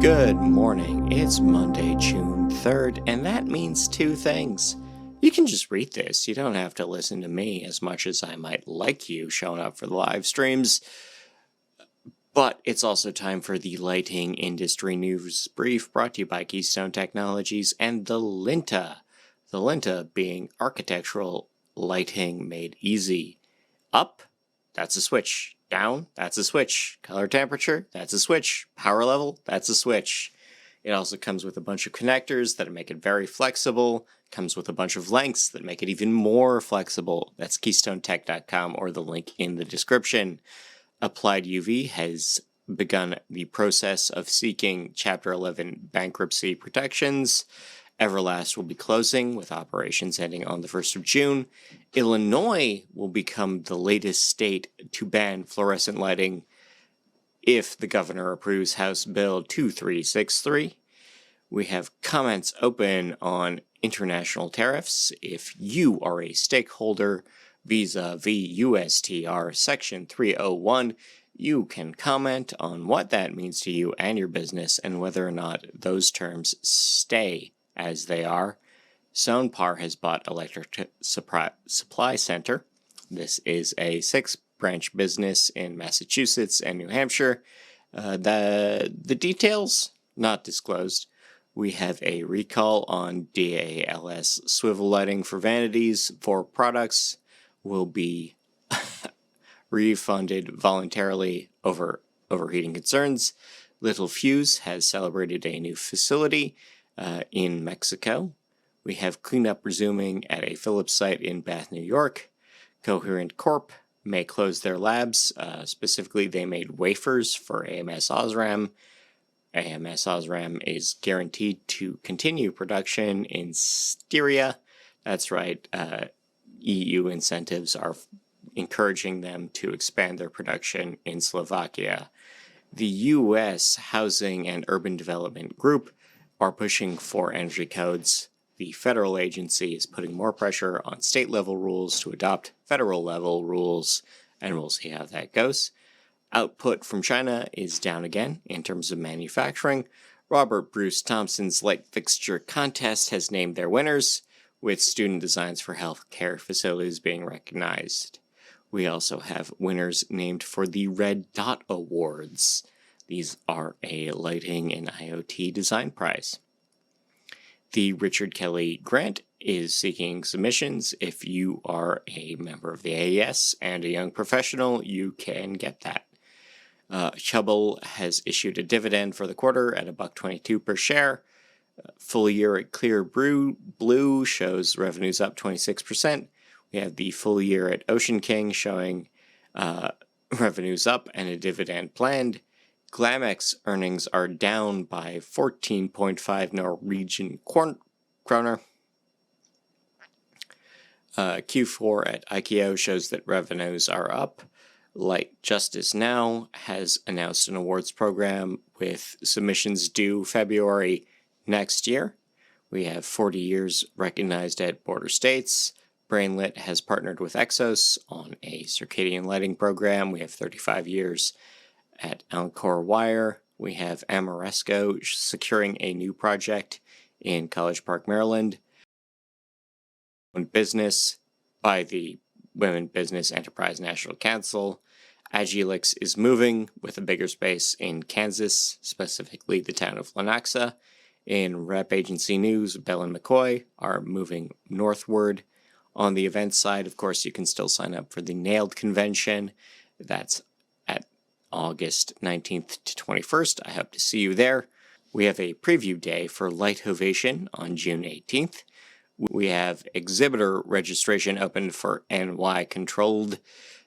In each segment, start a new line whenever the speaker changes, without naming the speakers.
Good morning. It's Monday, June 3rd, and that means two things. You can just read this. You don't have to listen to me as much as I might like you showing up for the live streams. But it's also time for the Lighting Industry News Brief brought to you by Keystone Technologies and the Linta. The Linta being architectural lighting made easy. Up, that's a switch. Down, that's a switch. Color temperature, that's a switch. Power level, that's a switch. It also comes with a bunch of connectors that make it very flexible. Comes with a bunch of lengths that make it even more flexible. That's KeystoneTech.com or the link in the description. Applied UV has begun the process of seeking Chapter 11 bankruptcy protections. Everlast will be closing, with operations ending on the 1st of June. Illinois will become the latest state to ban fluorescent lighting if the governor approves House Bill 2363. We have comments open on international tariffs. If you are a stakeholder vis-a-vis USTR Section 301, you can comment on what that means to you and your business and whether or not those terms stay as they are. Sonepar has bought Electric Supply Center. This is a 6-branch business in Massachusetts and New Hampshire. The details not disclosed. We have a recall on DALS swivel lighting for vanities. 4 products will be refunded voluntarily over overheating concerns. Little Fuse has celebrated a new facility in Mexico. We have cleanup resuming at a Philips site in Bath, New York. Coherent Corp may close their labs. Specifically, they made wafers for AMS Osram. AMS Osram is guaranteed to continue production in Styria. That's right. EU incentives are encouraging them to expand their production in Slovakia. The U.S. Housing and Urban Development Group are pushing for energy codes. The federal agency is putting more pressure on state-level rules to adopt federal-level rules, and we'll see how that goes. Output from China is down again in terms of manufacturing. Robert Bruce Thompson's Light Fixture Contest has named their winners, with student designs for healthcare facilities being recognized. We also have winners named for the Red Dot Awards. These are a lighting and IoT design prize. The Richard Kelly Grant is seeking submissions. If you are a member of the AES and a young professional, you can get that. Chubbell has issued a dividend for the quarter at $1.22 per share. Full year at Clear Blue shows revenues up 26%. We have the full year at Ocean King showing revenues up and a dividend planned. Glamex earnings are down by 14.5 Norwegian kroner. Q4 at IKEO shows that revenues are up. Light Justice Now has announced an awards program with submissions due February next year. We have 40 years recognized at border states. Brainlit has partnered with Exos on a circadian lighting program. We have 35 years at Encore Wire. We have Amoresco securing a new project in College Park, Maryland. Business by the Women Business Enterprise National Council. Agilix is moving with a bigger space in Kansas, specifically the town of Lenaxa. In Rep Agency News, Bell and McCoy are moving northward. On the event side, of course, you can still sign up for the Nailed Convention. That's at August 19th to 21st. I hope to see you there. We have a preview day for Light Ovation on June 18th. We have exhibitor registration open for NY Controlled.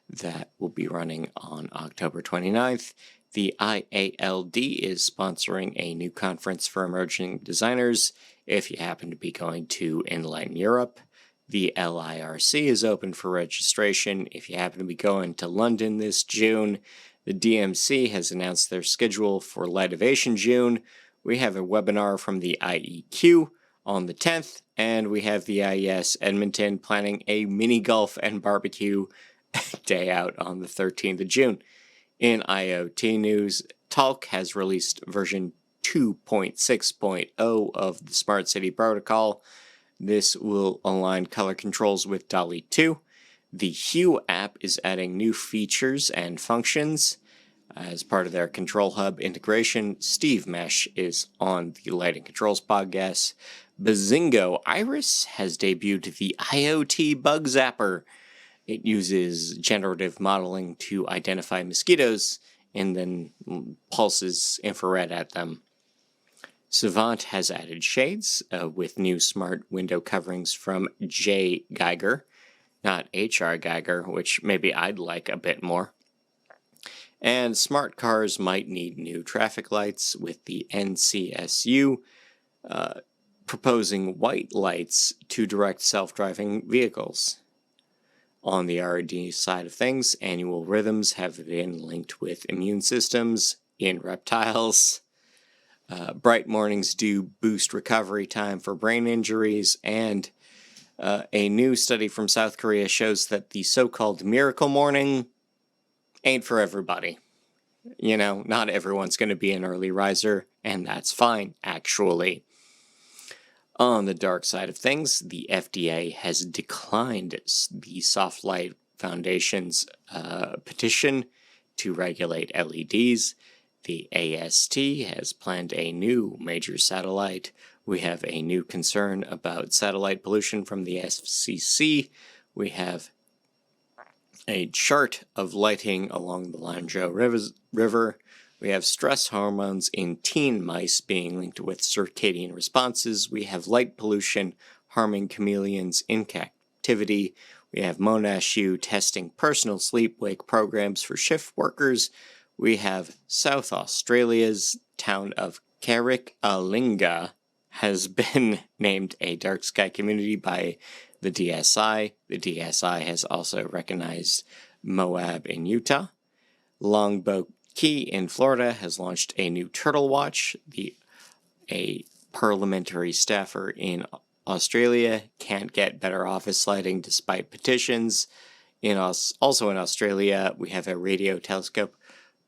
That will be running on October 29th. The IALD is sponsoring a new conference for emerging designers if you happen to be going to Enlighten Europe. The LIRC is open for registration if you happen to be going to London this June. The DMC has announced their schedule for Lightovation June. We have a webinar from the IEQ on the 10th, and we have the IES Edmonton planning a mini golf and barbecue day out on the 13th of June. In IoT news, Talk has released version 2.6.0 of the Smart City Protocol. This will align color controls with DALI 2. The Hue app is adding new features and functions. As part of their Control Hub integration, Steve Mesh is on the Lighting Controls podcast. Bazingo Iris has debuted the IoT Bug Zapper. It uses generative modeling to identify mosquitoes and then pulses infrared at them. Savant has added shades with new smart window coverings from J. Geiger, not H.R. Geiger, which maybe I'd like a bit more. And smart cars might need new traffic lights, with the NCSU proposing white lights to direct self-driving vehicles. On the R&D side of things, annual rhythms have been linked with immune systems in reptiles. Bright mornings do boost recovery time for brain injuries, and a new study from South Korea shows that the so-called miracle morning ain't for everybody. You know, not everyone's going to be an early riser, and that's fine, actually. On the dark side of things, the FDA has declined the Soft Light Foundation's petition to regulate LEDs. The AST has planned a new major satellite. We have a new concern about satellite pollution from the FCC. We have a chart of lighting along the Lanzhou River. We have stress hormones in teen mice being linked with circadian responses. We have light pollution harming chameleons in captivity. We have Monash U testing personal sleep-wake programs for shift workers. We have South Australia's town of Carrick-a-Linga has been named a dark sky community by the DSI. The DSI has also recognized Moab in Utah. Longboat Key in Florida has launched a new turtle watch. A parliamentary staffer in Australia can't get better office lighting despite petitions. Also in Australia, we have a radio telescope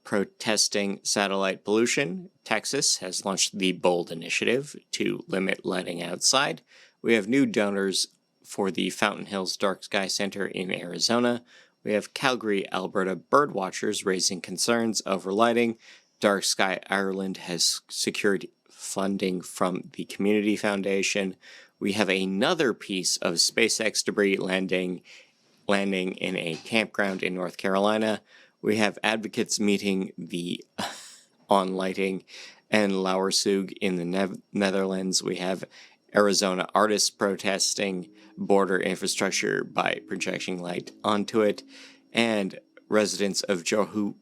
protesting satellite pollution. Texas has launched the BOLD initiative to limit lighting outside. We have new donors for the Fountain Hills Dark Sky Center in Arizona. We have Calgary, Alberta birdwatchers raising concerns over lighting. Dark Sky Ireland has secured funding from the Community Foundation. We have another piece of SpaceX debris landing in a campground in North Carolina. We have advocates meeting on lighting and Lauwersug in the Netherlands. We have Arizona artists protesting border infrastructure by projecting light onto it, and residents of Johor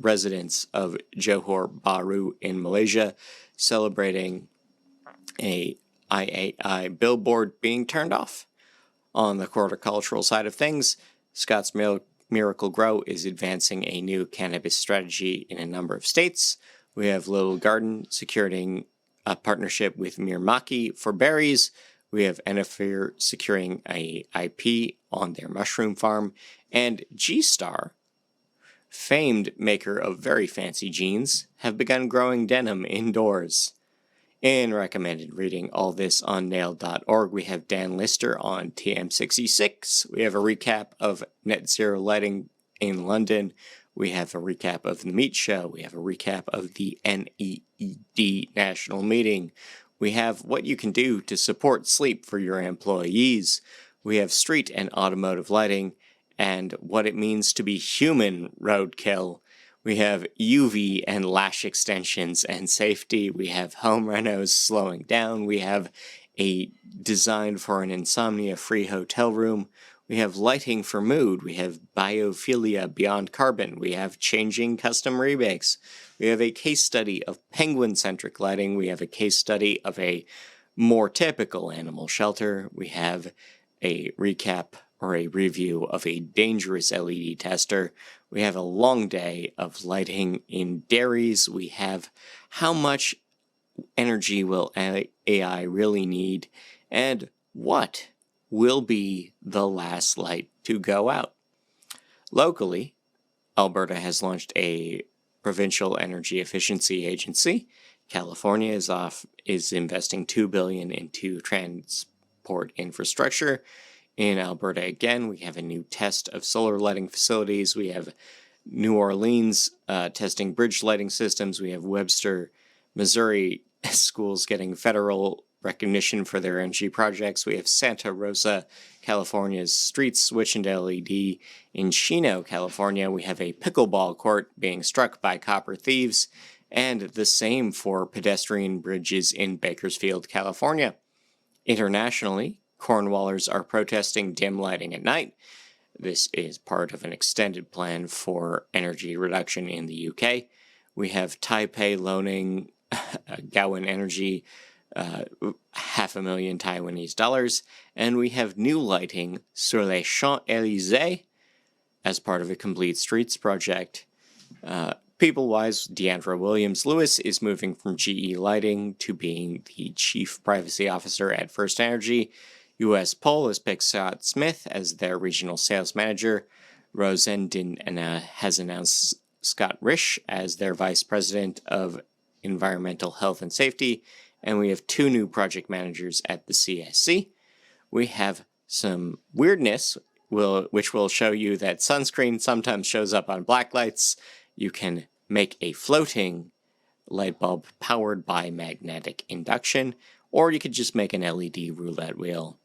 Bahru in Malaysia celebrating a IAI billboard being turned off. On the horticultural side of things, Scott's Miracle Grow is advancing a new cannabis strategy in a number of states. We have Little Garden securing a partnership with Mirmaki for berries. We have Enafir securing a IP on their mushroom farm. And G-Star, famed maker of very fancy jeans, have begun growing denim indoors. In recommended reading, all this on nailed.org, we have Dan Lister on TM66. We have a recap of net zero lighting in London. We have a recap of the Meat Show. We have a recap of the NEED National Meeting. We have what you can do to support sleep for your employees. We have street and automotive lighting and what it means to be human roadkill. We have UV and lash extensions and safety. We have home renos slowing down. We have a design for an insomnia-free hotel room. We have lighting for mood. We have biophilia beyond carbon. We have changing custom rebates. We have a case study of penguin-centric lighting. We have a case study of a more typical animal shelter. We have a recap or a review of a dangerous LED tester. We have a long day of lighting in dairies. We have how much energy will AI really need, and what will be the last light to go out. Locally, Alberta has launched a provincial energy efficiency agency. California is investing $2 billion into transport infrastructure. In Alberta, again, we have a new test of solar lighting facilities. We have New Orleans testing bridge lighting systems. We have Webster, Missouri schools getting federal recognition for their energy projects. We have Santa Rosa, California's streets switching to LED. In Chino, California, we have a pickleball court being struck by copper thieves, and the same for pedestrian bridges in Bakersfield, California. Internationally, Cornwallers are protesting dim lighting at night. This is part of an extended plan for energy reduction in the UK. We have Taipei loaning Gowan Energy $500,000 Taiwanese dollars, and we have new lighting sur les Champs-Élysées as part of a complete streets project. People-wise, Deandra Williams-Lewis is moving from GE Lighting to being the Chief Privacy Officer at First Energy. U.S. Poll has picked Scott Smith as their Regional Sales Manager. Rosendin has announced Scott Risch as their Vice President of Environmental Health and Safety. And we have 2 new project managers at the CSC. We have some weirdness, which will show you that sunscreen sometimes shows up on black lights. You can make a floating light bulb powered by magnetic induction, or you could just make an LED roulette wheel.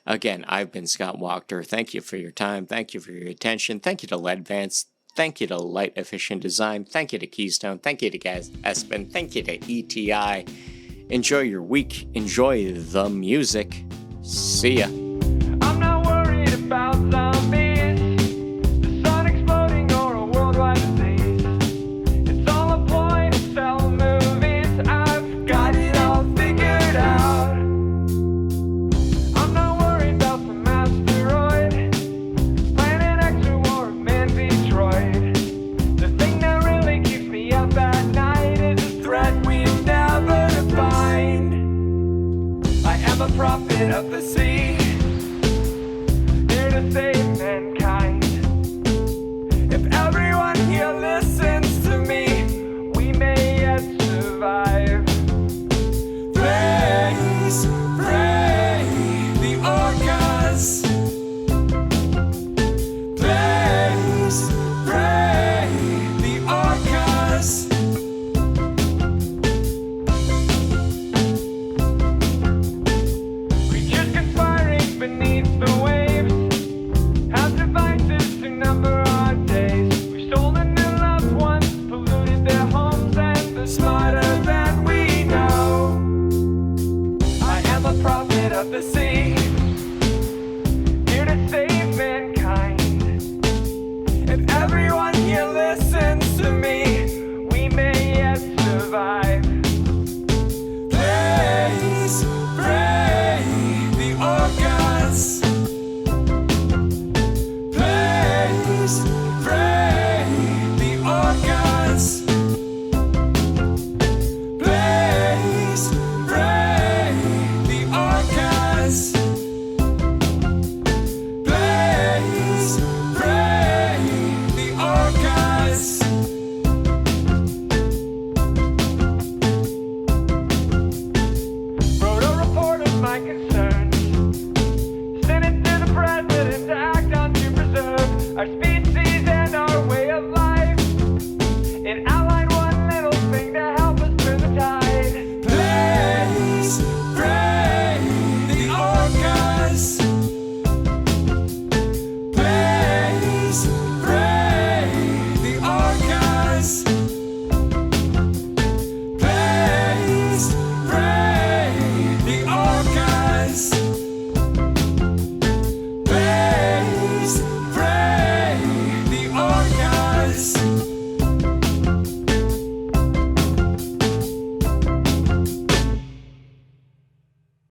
Again, I've been Scott Wachter. Thank you for your time. Thank you for your attention. Thank you to Leadvance. Thank you to Light Efficient Design. Thank you to Keystone. Thank you to Espen. Thank you to ETI. Enjoy your week. Enjoy the music. See ya.
I'm not worried about